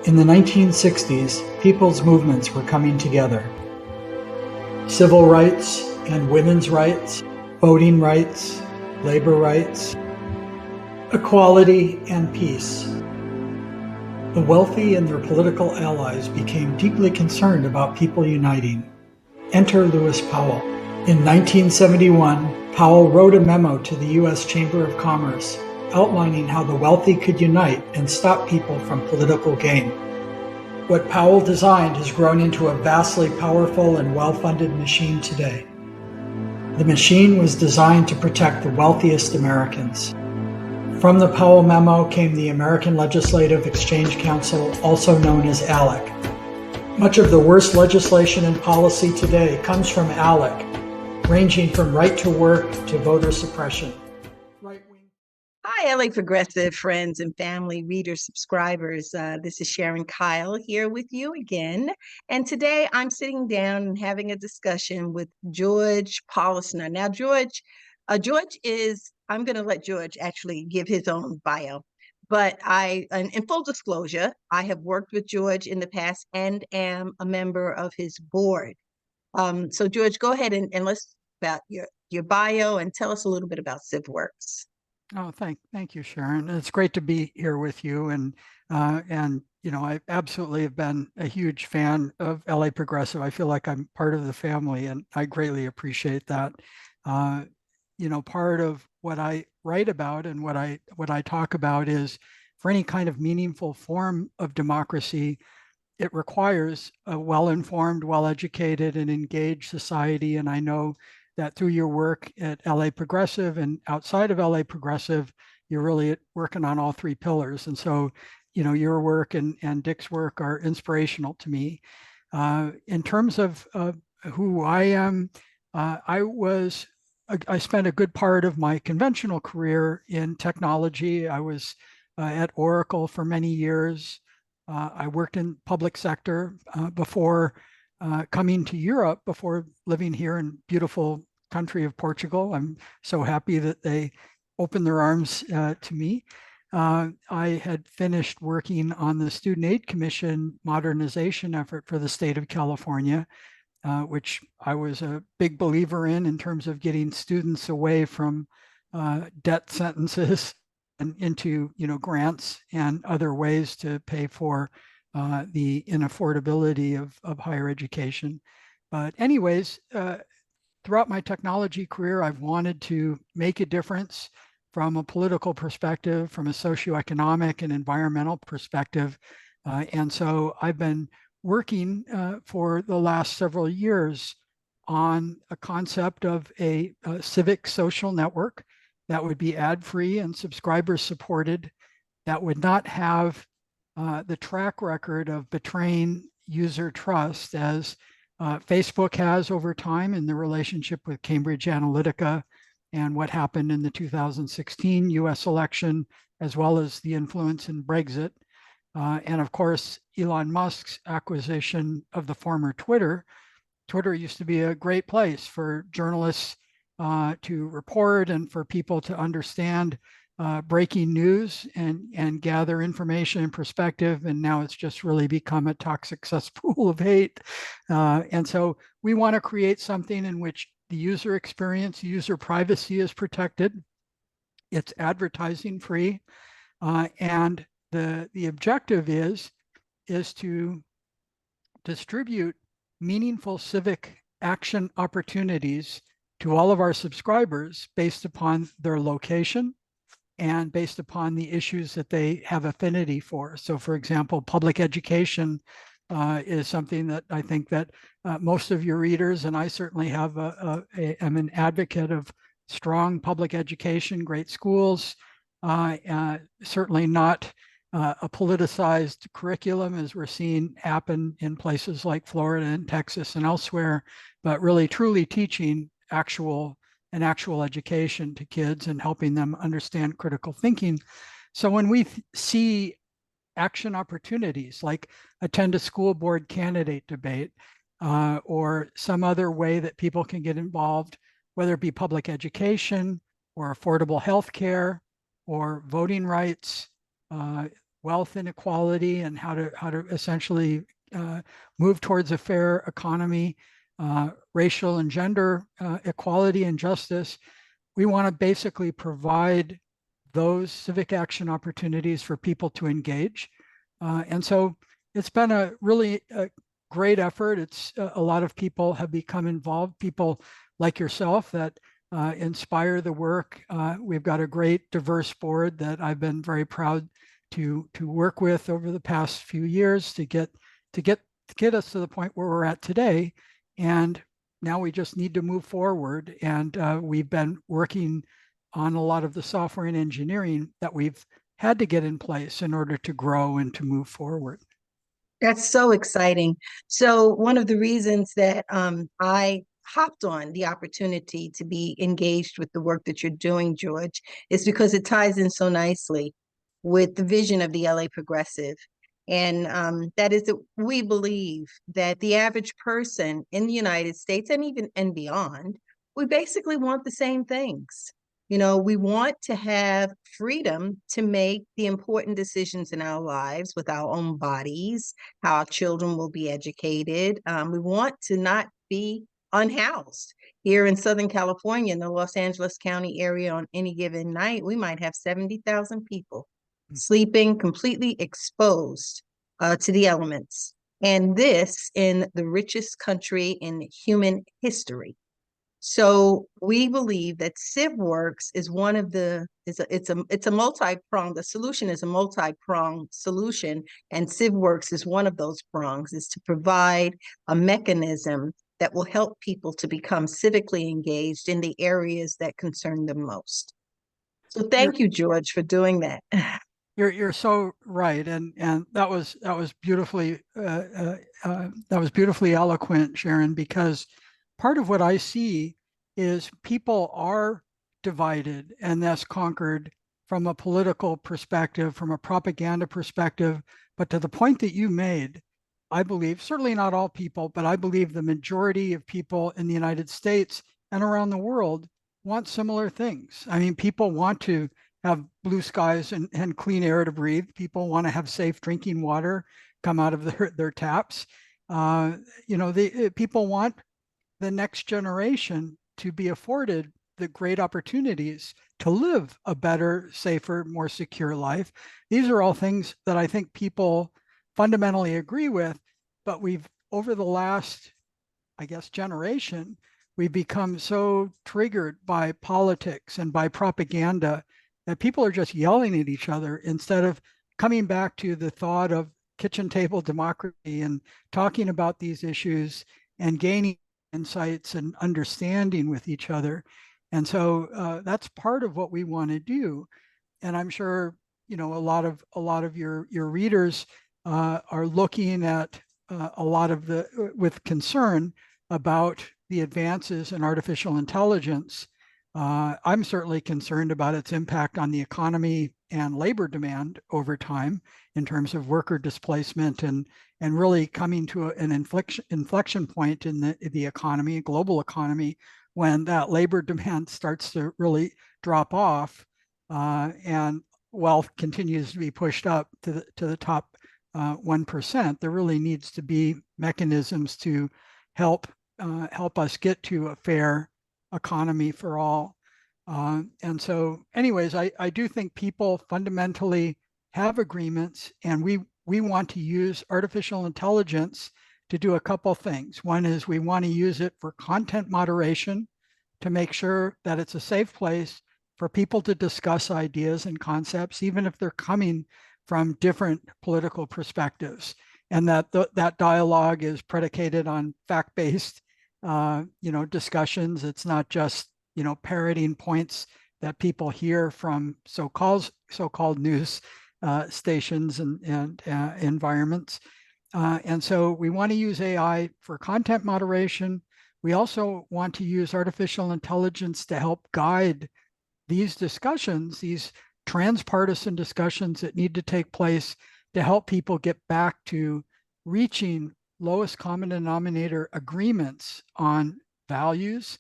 In the 1960s, people's movements were coming together. Civil rights and women's rights, voting rights, labor rights, equality and peace. The wealthy and their political allies became deeply concerned about people uniting. Enter Lewis Powell. In 1971, Powell wrote a memo to the U.S. Chamber of Commerce outlining how the wealthy could unite and stop people from political gain. What Powell designed has grown into a vastly powerful and well-funded machine today. The machine was designed to protect the wealthiest Americans. From the Powell Memo came the American Legislative Exchange Council, also known as ALEC. Much of the worst legislation and policy today comes from ALEC, ranging from right to work to voter suppression. Hi, LA Progressive friends and family, readers, subscribers. This is Sharon Kyle here with you again. And today I'm sitting down and having a discussion with George Polisner. Now, George is, I'm going to let George actually give his own bio. But in full disclosure, I have worked with George in the past and am a member of his board. So George, go ahead and let's about your bio and tell us a little bit about CiV Works. Oh, thank you, Sharon. It's great to be here with you, and you know, I absolutely have been a huge fan of LA Progressive. I feel like I'm part of the family, and I greatly appreciate that. You know, part of what I write about and what I talk about is for any kind of meaningful form of democracy, it requires a well-informed, well-educated, and engaged society. And I know that through your work at LA Progressive and outside of LA Progressive, you're really working on all three pillars. And so, you know, your work and Dick's work are inspirational to me. In terms of who I am, I spent a good part of my conventional career in technology. I was at Oracle for many years. I worked in public sector before coming to Europe, before living here in beautiful country of Portugal. I'm so happy that they opened their arms to me. I had finished working on the Student Aid Commission modernization effort for the state of California, which I was a big believer in terms of getting students away from debt sentences and into, you know, grants and other ways to pay for the inaffordability of higher education. But anyways, throughout my technology career, I've wanted to make a difference from a political perspective, from a socioeconomic and environmental perspective. And so I've been working for the last several years on a concept of a civic social network that would be ad-free and subscriber supported, that would not have the track record of betraying user trust as Facebook has over time in the relationship with Cambridge Analytica and what happened in the 2016 US election, as well as the influence in Brexit. And of course, Elon Musk's acquisition of the former Twitter. Twitter used to be a great place for journalists to report and for people to understand breaking news and gather information and perspective. And now it's just really become a toxic cesspool of hate. And so we want to create something in which the user experience, user privacy is protected. It's advertising free. And the objective is to distribute meaningful civic action opportunities to all of our subscribers based upon their location and based upon the issues that they have affinity for. So for example, public education is something that I think that most of your readers, and I certainly am an advocate of strong public education, great schools, certainly not a politicized curriculum as we're seeing happen in places like Florida and Texas and elsewhere, but really truly teaching actual education to kids and helping them understand critical thinking. So when we see action opportunities like attend a school board candidate debate or some other way that people can get involved, whether it be public education or affordable health care or voting rights, wealth inequality and how to essentially move towards a fair economy, racial and gender equality and justice. We want to basically provide those civic action opportunities for people to engage. And so it's been a really great effort. It's a lot of people have become involved, people like yourself that inspire the work. We've got a great diverse board that I've been very proud to work with over the past few years to get us to the point where we're at today. And now we just need to move forward. And we've been working on a lot of the software and engineering that we've had to get in place in order to grow and to move forward. That's so exciting. So one of the reasons that I hopped on the opportunity to be engaged with the work that you're doing, George, is because it ties in so nicely with the vision of the LA Progressive. And that is that we believe that the average person in the United States and even and beyond, we basically want the same things. You know, we want to have freedom to make the important decisions in our lives with our own bodies, how our children will be educated. We want to not be unhoused. Here in Southern California, in the Los Angeles County area, on any given night, we might have 70,000 people sleeping completely exposed to the elements. And this in the richest country in human history. So we believe that CiV Works is one of the it's a multi-pronged. The solution is a multi-pronged solution, and CiV Works is one of those prongs. Is to provide a mechanism that will help people to become civically engaged in the areas that concern them most. So thank you, George, for doing that. You're so right, and that was beautifully eloquent, Sharon, because part of what I see is people are divided and thus conquered from a political perspective, from a propaganda perspective. But to the point that you made, I believe, certainly not all people, but I believe the majority of people in the United States and around the world want similar things. I mean, people want to have blue skies and clean air to breathe. People want to have safe drinking water come out of their taps. People want the next generation to be afforded the great opportunities to live a better, safer, more secure life. These are all things that I think people fundamentally agree with, but we've, over the last, I guess, generation, we've become so triggered by politics and by propaganda that people are just yelling at each other instead of coming back to the thought of kitchen table democracy and talking about these issues and gaining insights and understanding with each other. And so that's part of what we want to do. And I'm sure, a lot of your readers are looking at a lot of with concern about the advances in artificial intelligence. I'm certainly concerned about its impact on the economy and labor demand over time in terms of worker displacement and really coming to an inflection point in the economy, global economy, when that labor demand starts to really drop off and wealth continues to be pushed up to the top 1%. There really needs to be mechanisms to help us get to a fair economy for all. And so anyways, I do think people fundamentally have agreements, and we want to use artificial intelligence to do a couple things. One is we want to use it for content moderation to make sure that it's a safe place for people to discuss ideas and concepts, even if they're coming from different political perspectives, and that that dialogue is predicated on fact-based discussions. It's not just, parroting points that people hear from so-called news stations and environments. And so we want to use AI for content moderation. We also want to use artificial intelligence to help guide these discussions, these transpartisan discussions that need to take place to help people get back to reaching lowest common denominator agreements on values,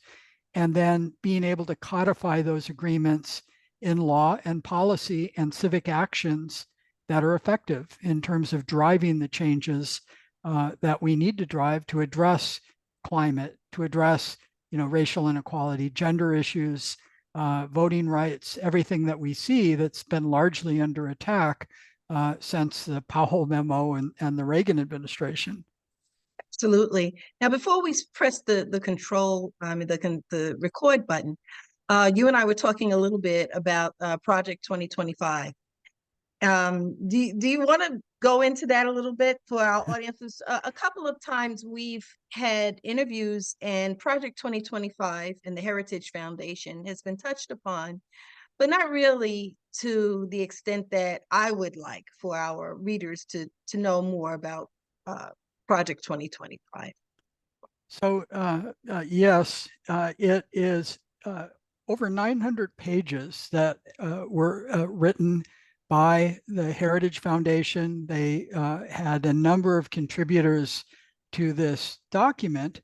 and then being able to codify those agreements in law and policy and civic actions that are effective in terms of driving the changes that we need to drive to address climate, to address, racial inequality, gender issues, voting rights, everything that we see that's been largely under attack since the Powell Memo and the Reagan administration. Absolutely. Now, before we press the record button, you and I were talking a little bit about Project 2025. Do you want to go into that a little bit for our audiences? A couple of times we've had interviews, and Project 2025 and the Heritage Foundation has been touched upon, but not really to the extent that I would like for our readers to know more about Project 2025. So yes, it is over 900 pages that were written by the Heritage Foundation. They had a number of contributors to this document.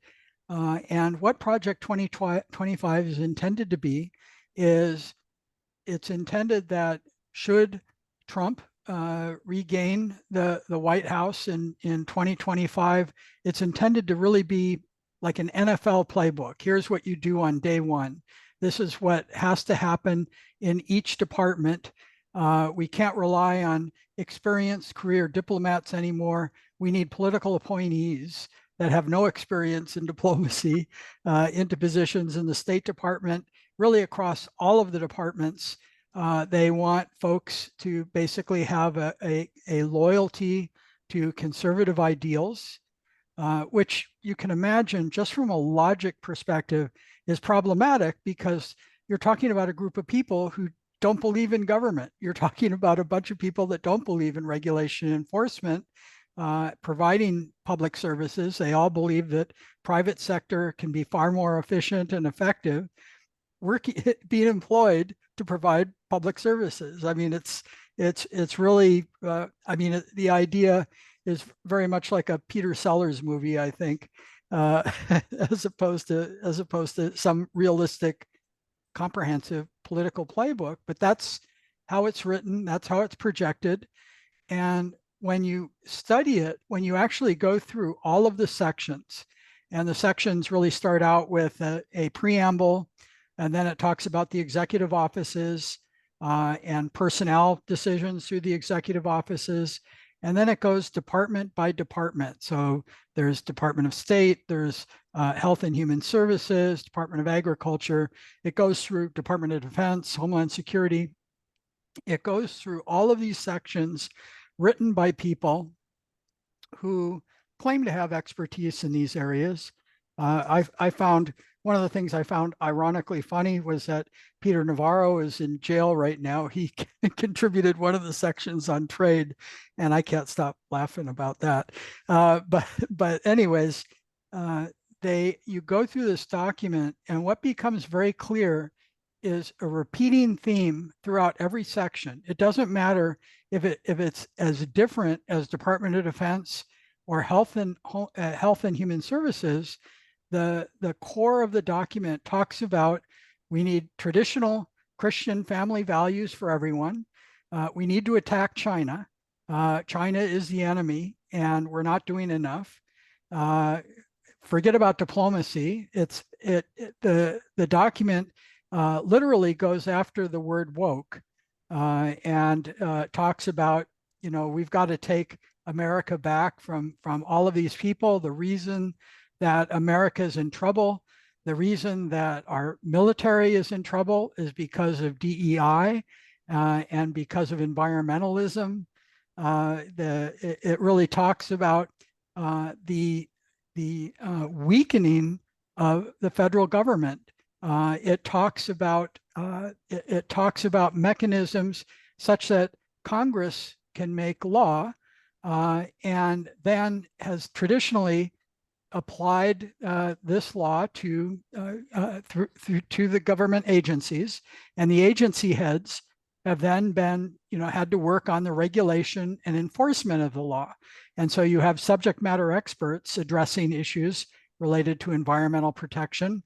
And what Project 2025 is intended to be is it's intended that should Trump regain the White House in 2025, it's intended to really be like an NFL playbook. Here's what you do on day one. This is what has to happen in each department. We can't rely on experienced career diplomats anymore. We need political appointees that have no experience in diplomacy into positions in the State Department, really across all of the departments. They want folks to basically have a loyalty to conservative ideals, which you can imagine just from a logic perspective is problematic because you're talking about a group of people who don't believe in government. You're talking about a bunch of people that don't believe in regulation and enforcement, providing public services. They all believe that private sector can be far more efficient and effective, being employed to provide public services. I mean, it's really, the idea is very much like a Peter Sellers movie, I think, as opposed to some realistic, comprehensive political playbook. But that's how it's written. That's how it's projected. And when you study it, when you actually go through all of the sections, and the sections really start out with a preamble, and then it talks about the executive offices and personnel decisions through the executive offices. And then it goes department by department. So there's Department of State, there's Health and Human Services, Department of Agriculture. It goes through Department of Defense, Homeland Security. It goes through all of these sections written by people who claim to have expertise in these areas. I found one of the things I found ironically funny was that Peter Navarro is in jail right now. He contributed one of the sections on trade, and I can't stop laughing about that. But anyways, you go through this document, and what becomes very clear is a repeating theme throughout every section. It doesn't matter if it's as different as Department of Defense or Health and Human Services. The core of the document talks about we need traditional Christian family values for everyone. We need to attack China. China is the enemy, and we're not doing enough. Forget about diplomacy. The document literally goes after the word woke and talks about, we've got to take America back from all of these people. The reason that America is in trouble, the reason that our military is in trouble is because of DEI and because of environmentalism. It really talks about the weakening of the federal government. It talks about mechanisms such that Congress can make law and then has traditionally applied this law to the government agencies, and the agency heads have then been, had to work on the regulation and enforcement of the law. And so you have subject matter experts addressing issues related to environmental protection,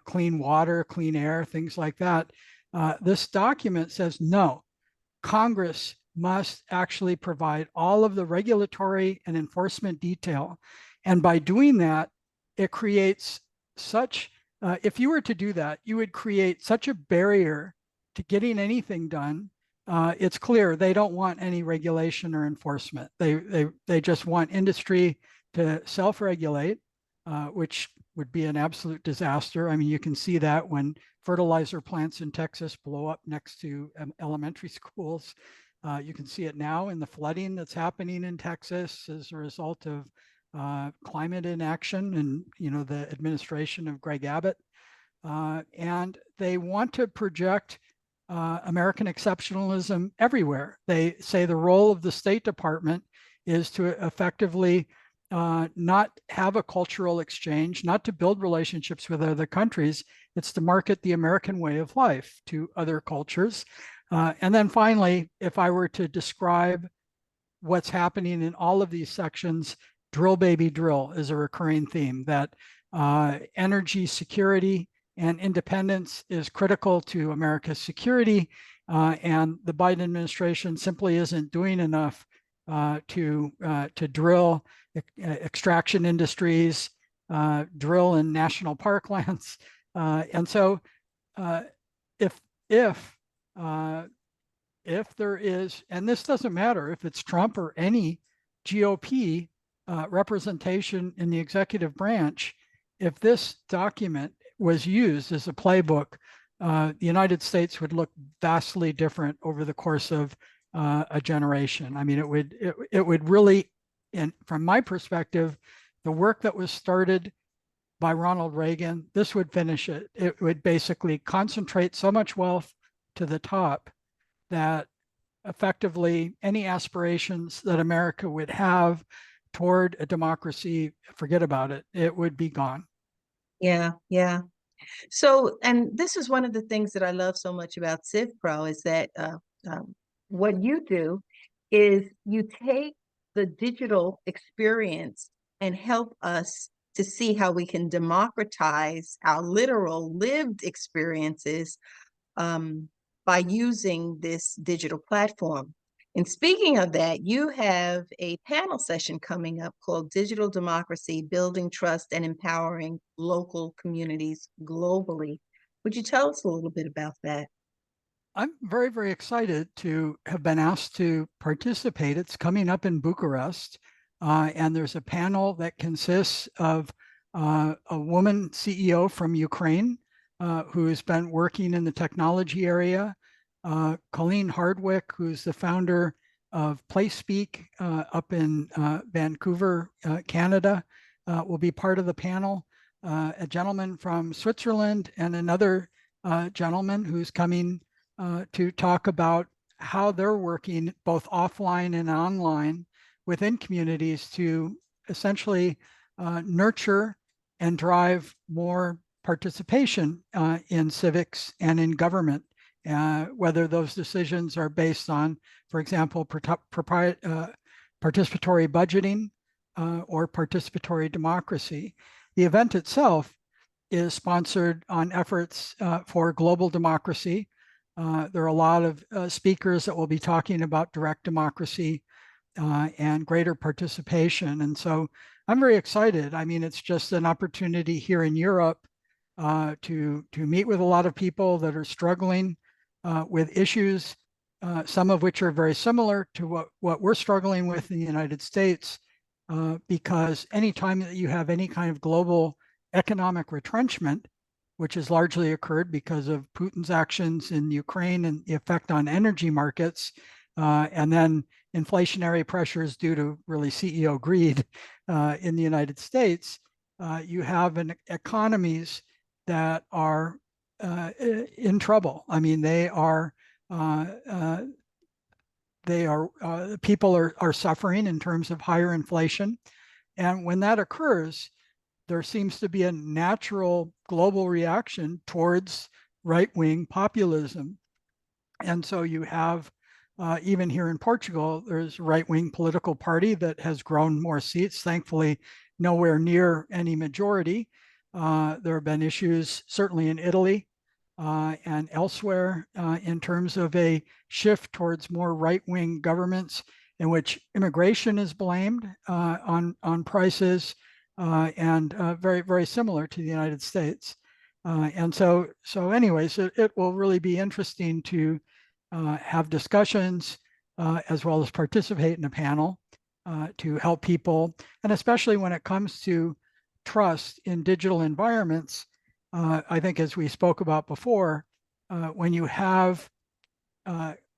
clean water, clean air, things like that. This document says, no, Congress must actually provide all of the regulatory and enforcement detail. And by doing that, it creates such, if you were to do that, you would create such a barrier to getting anything done. It's clear they don't want any regulation or enforcement. They just want industry to self-regulate, which would be an absolute disaster. I mean, you can see that when fertilizer plants in Texas blow up next to elementary schools. You can see it now in the flooding that's happening in Texas as a result of climate inaction and, you know, the administration of Greg Abbott. And they want to project American exceptionalism everywhere. They say the role of the State Department is to effectively not have a cultural exchange, not to build relationships with other countries. It's to market the American way of life to other cultures. And then finally, if I were to describe what's happening in all of these sections, drill, baby, drill is a recurring theme, that energy security and independence is critical to America's security. And the Biden administration simply isn't doing enough to drill extraction industries, drill in national parklands. And so if there is, and this doesn't matter if it's Trump or any GOP representation in the executive branch, if this document was used as a playbook, the United States would look vastly different over the course of a generation. I mean, it would really, and from my perspective, the work that was started by Ronald Reagan, this would finish it. It would basically concentrate so much wealth to the top that effectively any aspirations that America would have toward a democracy, forget about it. It would be gone. Yeah, yeah. So, and this is one of the things that I love so much about Civ Pro is that what you do is you take the digital experience and help us to see how we can democratize our literal lived experiences by using this digital platform. And speaking of that, you have a panel session coming up called Digital Democracy, Building Trust and Empowering Local Communities Globally. Would you tell us a little bit about that? I'm very, very excited to have been asked to participate. It's coming up in Bucharest, and there's a panel that consists of a woman CEO from Ukraine who has been working in the technology area, Colleen Hardwick, who's the founder of PlaySpeak up in Vancouver, Canada, will be part of the panel. A gentleman from Switzerland and another gentleman who's coming to talk about how they're working both offline and online within communities to essentially nurture and drive more participation in civics and in government, whether those decisions are based on, for example, participatory budgeting or participatory democracy. The event itself is sponsored on efforts for global democracy. There are a lot of speakers that will be talking about direct democracy and greater participation. And so I'm very excited. I mean, it's just an opportunity here in Europe to meet with a lot of people that are struggling with issues, some of which are very similar to what we're struggling with in the United States, because anytime that you have any kind of global economic retrenchment, which has largely occurred because of Putin's actions in Ukraine and the effect on energy markets, and then inflationary pressures due to really CEO greed in the United States, you have economies that are in trouble. I mean, people are suffering in terms of higher inflation. And when that occurs, there seems to be a natural global reaction towards right-wing populism. And so you have, even here in Portugal, there's a right-wing political party that has grown more seats, thankfully nowhere near any majority. There have been issues, certainly in Italy, and elsewhere in terms of a shift towards more right-wing governments in which immigration is blamed on prices and very, very similar to the United States. And so anyways, it will really be interesting to have discussions as well as participate in a panel to help people. And especially when it comes to trust in digital environments, I think as we spoke about before, when you have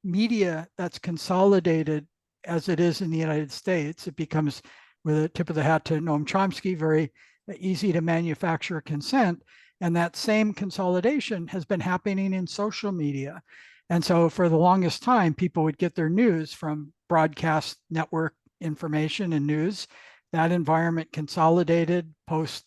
media that's consolidated as it is in the United States, it becomes, with a tip of the hat to Noam Chomsky, very easy to manufacture consent. And that same consolidation has been happening in social media. And so for the longest time, people would get their news from broadcast network information and news. That environment consolidated post,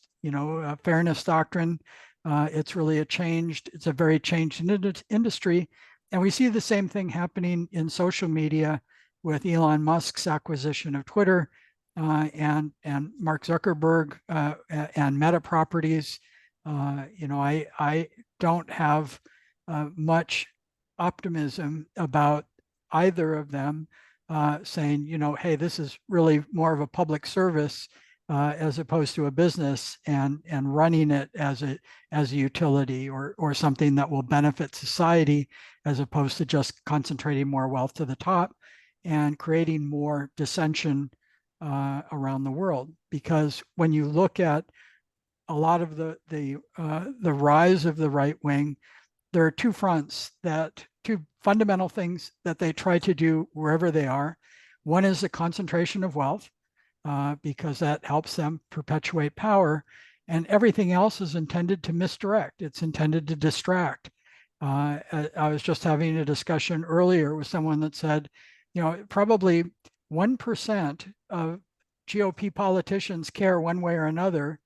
fairness doctrine. It's really it's a very changed industry. And we see the same thing happening in social media with Elon Musk's acquisition of Twitter and Mark Zuckerberg and Meta properties. I don't have much optimism about either of them saying, hey, this is really more of a public service as opposed to a business and running it as a utility or something that will benefit society as opposed to just concentrating more wealth to the top and creating more dissension around the world. Because when you look at a lot of the rise of the right wing, there are two fundamental things that they try to do wherever they are. One is the concentration of wealth, because that helps them perpetuate power, and everything else is intended to misdirect. It's intended to distract. I was just having a discussion earlier with someone that said, probably 1% of GOP politicians care one way or another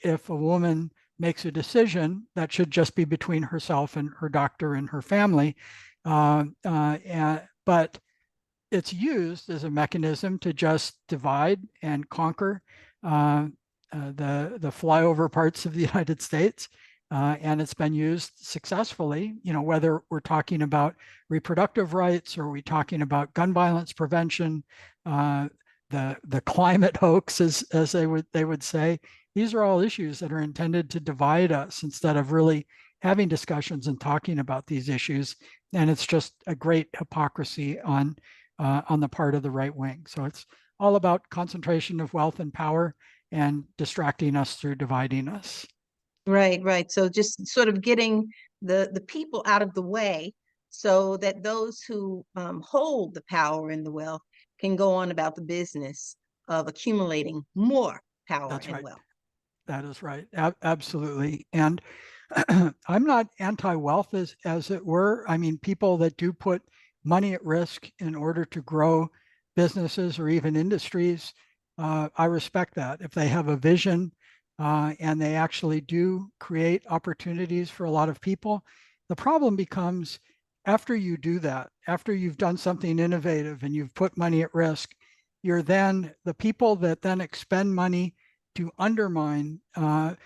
if a woman makes a decision that should just be between herself and her doctor and her family. But it's used as a mechanism to just divide and conquer the flyover parts of the United States. And it's been used successfully, whether we're talking about reproductive rights or we're talking about gun violence prevention, the climate hoax, as they would say. These are all issues that are intended to divide us instead of really having discussions and talking about these issues. And it's just a great hypocrisy on the part of the right wing. So it's all about concentration of wealth and power and distracting us through dividing us. Right, right. So just sort of getting the people out of the way so that those who hold the power and the wealth can go on about the business of accumulating more power That's and right. wealth. That is right. Absolutely. And I'm not anti-wealth as it were. I mean, people that do put money at risk in order to grow businesses or even industries, I respect that. If they have a vision and they actually do create opportunities for a lot of people, the problem becomes after you do that, after you've done something innovative and you've put money at risk, you're then the people that then expend money to undermine the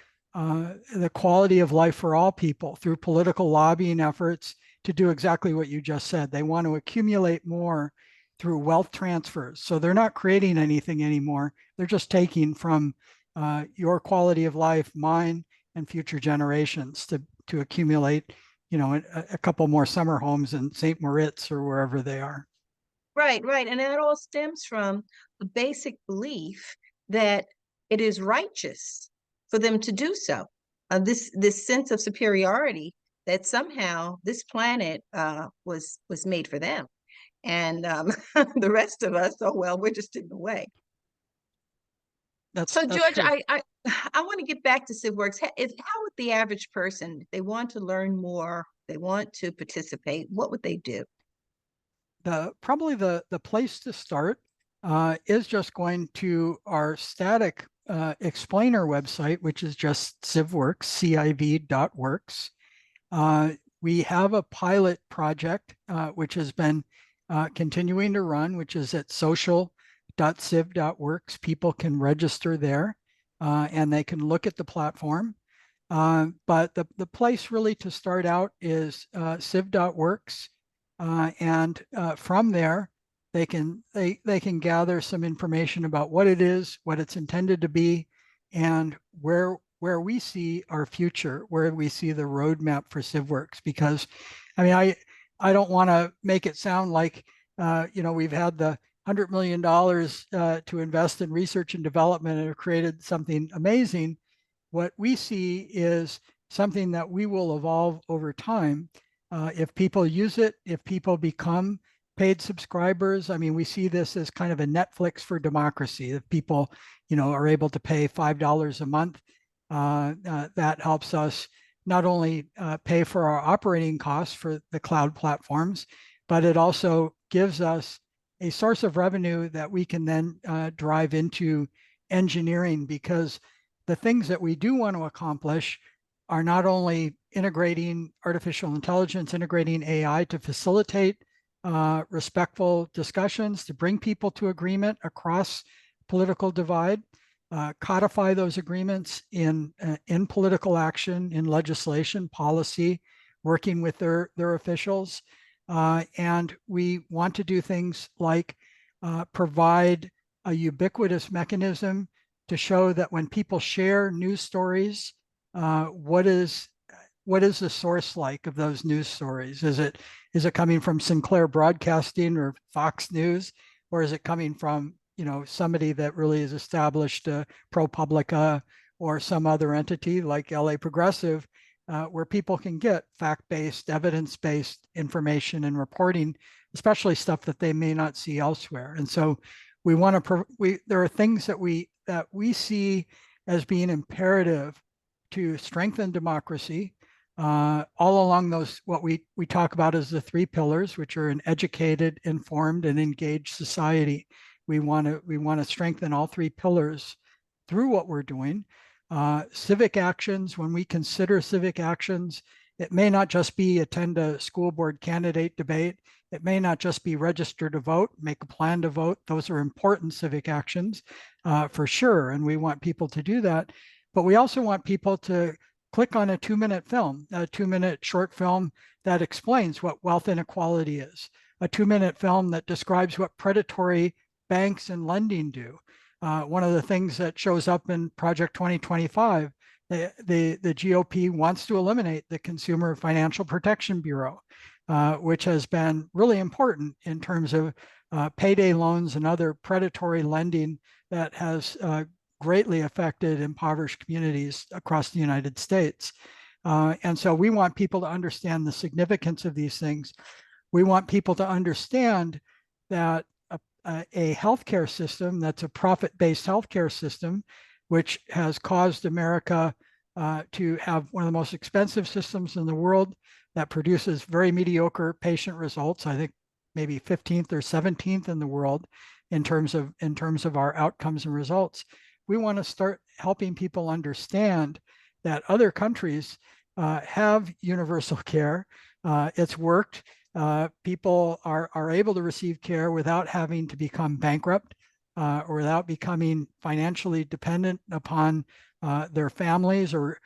quality of life for all people through political lobbying efforts to do exactly what you just said. They want to accumulate more through wealth transfers. So they're not creating anything anymore. They're just taking from your quality of life, mine, and future generations to accumulate, a couple more summer homes in St. Moritz or wherever they are. Right, right. And that all stems from the basic belief that it is righteous for them to do so. This sense of superiority that somehow this planet was made for them, and the rest of us, oh well, we're just in the way. That's George, true. I want to get back to CiV Works. How would the average person, if they want to learn more, they want to participate, what would they do? Probably the place to start is just going to our static explainer website, which is just CiV Works, CiV.works. We have a pilot project which has been continuing to run, which is at social.civ.works. People can register there and they can look at the platform. But the place really to start out is CiV.works. And from there, they can gather some information about what it is, what it's intended to be, and where we see our future, where we see the roadmap for CiV Works. Because, I mean, I don't want to make it sound like we've had the $100 million to invest in research and development and have created something amazing. What we see is something that we will evolve over time. If people use it, if people become paid subscribers, I mean, we see this as kind of a Netflix for democracy. If people, are able to pay $5 a month, that helps us not only pay for our operating costs for the cloud platforms, but it also gives us a source of revenue that we can then drive into engineering, because the things that we do want to accomplish are not only integrating artificial intelligence, integrating AI to facilitate respectful discussions, to bring people to agreement across political divide, codify those agreements in political action, in legislation, policy, working with their officials. And we want to do things like provide a ubiquitous mechanism to show that when people share news stories, what is the source like of those news stories? Is it coming from Sinclair Broadcasting or Fox News, or is it coming from somebody that really is established, ProPublica or some other entity like LA Progressive, where people can get fact-based, evidence-based information and reporting, especially stuff that they may not see elsewhere. And so we want to there are things that we see as being imperative to strengthen democracy, all along those what we talk about as the three pillars, which are an educated, informed, and engaged society. We want to strengthen all three pillars through what we're doing. Civic actions, when we consider civic actions, it may not just be attend a school board candidate debate. It may not just be register to vote, make a plan to vote. Those are important civic actions for sure, and we want people to do that. But we also want people to click on a 2-minute film, a 2-minute short film that explains what wealth inequality is, a 2-minute film that describes what predatory banks and lending do. One of the things that shows up in Project 2025, the GOP wants to eliminate the Consumer Financial Protection Bureau, which has been really important in terms of payday loans and other predatory lending that has greatly affected impoverished communities across the United States. And so we want people to understand the significance of these things. We want people to understand that a healthcare system that's a profit-based healthcare system, which has caused America to have one of the most expensive systems in the world that produces very mediocre patient results. I think maybe 15th or 17th in the world in terms of our outcomes and results. We want to start helping people understand that other countries have universal care. It's worked. People are able to receive care without having to become bankrupt or without becoming financially dependent upon their families or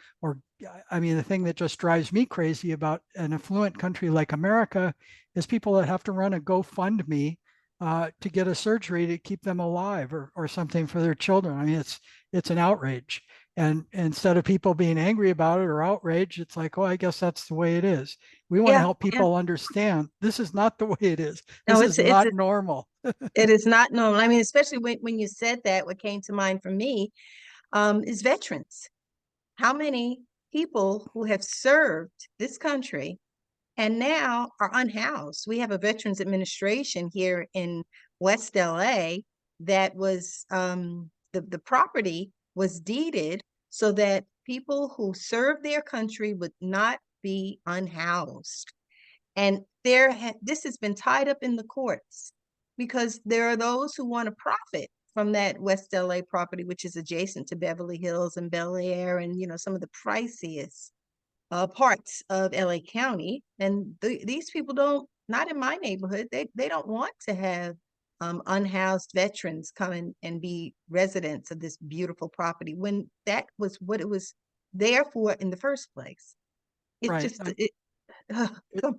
I mean, the thing that just drives me crazy about an affluent country like America is people that have to run a GoFundMe to get a surgery to keep them alive or something for their children. I mean, it's an outrage. And instead of people being angry about it or outraged, it's like, oh, I guess that's the way it is. We want to help people understand this is not the way it is. This is not normal. It is not normal. I mean, especially when you said that, what came to mind for me is veterans. How many people who have served this country and now are unhoused? We have a Veterans Administration here in West LA that was the property was deeded so that people who served their country would not be unhoused. And this has been tied up in the courts because there are those who want to profit from that West LA property, which is adjacent to Beverly Hills and Bel Air and, some of the priciest parts of LA County. And these people not in my neighborhood, they don't want to have unhoused veterans come in and be residents of this beautiful property when that was what it was there for in the first place. It's Right. just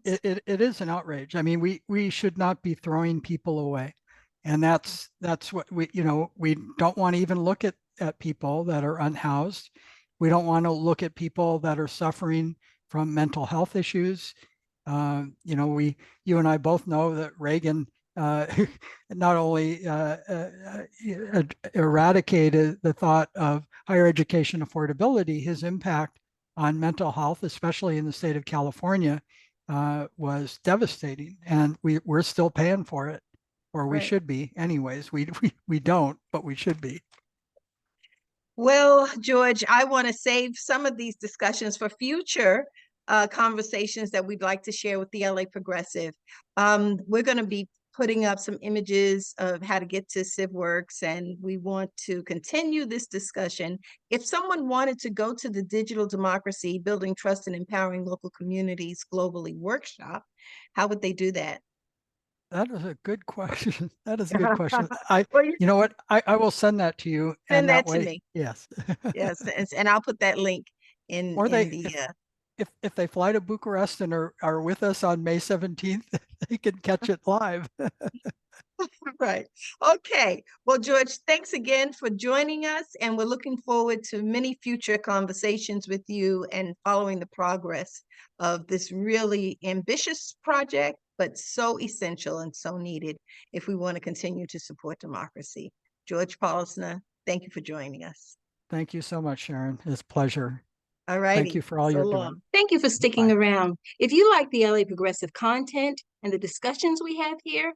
It is an outrage. I mean, we should not be throwing people away. And that's what we don't want to even look at people that are unhoused. We don't want to look at people that are suffering from mental health issues. You and I both know that Reagan not only eradicated the thought of higher education affordability, his impact on mental health, especially in the state of California, was devastating, and we're still paying for it, or we right. should be. Anyways, we don't, but we should be. Well, George, I want to save some of these discussions for future conversations that we'd like to share with the LA Progressive. We're going to be putting up some images of how to get to CiV Works, and we want to continue this discussion. If someone wanted to go to the Digital Democracy, Building Trust and Empowering Local Communities Globally workshop, how would they do that? That is a good question. That is a good question. Well, you You know what? I will send that to you, send and that that to way, me. yes. Yes, and I'll put that link in Or in they, the if they fly to Bucharest and are with us on May 17th, they can catch it live. right. Okay. Well, George, thanks again for joining us, and we're looking forward to many future conversations with you and following the progress of this really ambitious project, but so essential and so needed if we want to continue to support democracy. George Paulusner, thank you for joining us. Thank you so much, Sharon. It's a pleasure. All Thank you righty. for all So you're long. doing. Thank you for sticking Bye. around. If you like the LA Progressive content and the discussions we have here,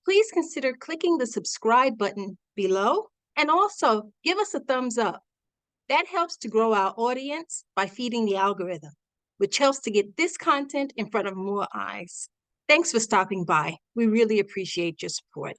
please consider clicking the subscribe button below and also give us a thumbs up. That helps to grow our audience by feeding the algorithm, which helps to get this content in front of more eyes. Thanks for stopping by. We really appreciate your support.